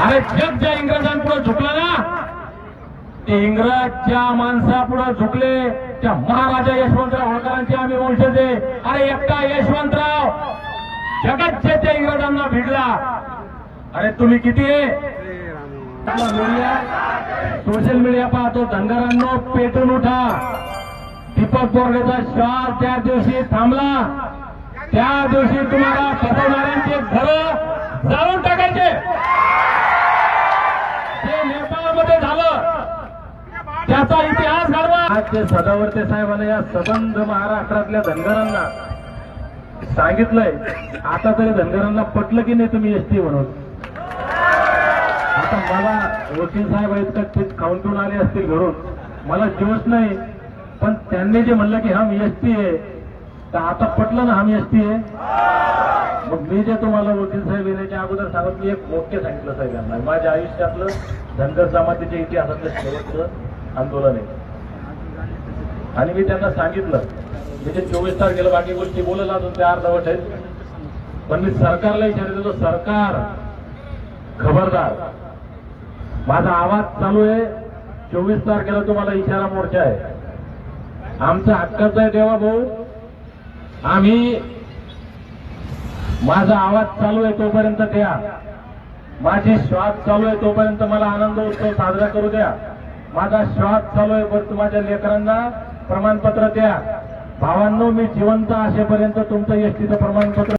अरे जग ज्या इंग्रजांपुढे झुकलं ना, ते इंग्रज ज्या माणसापुढे झुकले त्या महाराजा यशवंतराव होळकरांचे आम्ही वंशज आहे. अरे एकटा यशवंतराव जगातचे त्या इंग्रजांना भिडला. अरे तुम्ही किती आहे मीडिया, सोशल मीडिया पाहतो. धनगरांनो पेटून उठा. दीपक बोर्डेचा श्वास त्या दिवशी थांबला, त्या दिवशी तुम्हाला फसवणाऱ्यांचे घर जाळून टाकायचे. जे नेपाळमध्ये झालं त्याचा इतिहास घडवा. आज ते सदावर्ते साहेबांना या सबंध महाराष्ट्रातल्या धनगरांना सांगितलंय. आता तरी धनगरांना पटलं की नाही तुम्ही एसटी म्हणून. आता मला वकील साहेब इतकं खाऊन पिऊन आले असतील घरून, मला जोश नाही, पण त्यांनी जे म्हणलं की हम एसटी आहे, तर आता पटलं ना हम एसटी आहे. मग मी जे तुम्हाला वकील साहेब येण्याच्या अगोदर सांगत, मी एक वाक्य सांगितलं साहेबांना, माझ्या आयुष्यातलं धनगर जमातीच्या इतिहासातलं शेवटचं आंदोलन आहे. आणि मी त्यांना सांगितलं, म्हणजे 24 तारखेला बाकी गोष्टी बोलत अजून ते अर्धवट आहेत, पण मी सरकारला इशारा देतो, सरकार खबरदार. माझा आवाज चालू आहे. 24 तारखेला तुम्हाला इशारा मोर्चा आहे. आमचा हक्काचा आहे देवा भाऊ. आम्ही माझा आवाज चालू आहे तोपर्यंत द्या, माझी श्वास चालू आहे तोपर्यंत मला आनंद उत्सव साजरा करू द्या. माझा श्वास चालू आहे परंतु माझ्या लेकरांना प्रमाणपत्र द्या. भावांनो, मी जिवंत असेपर्यंत तुमचं एसटीचं प्रमाणपत्र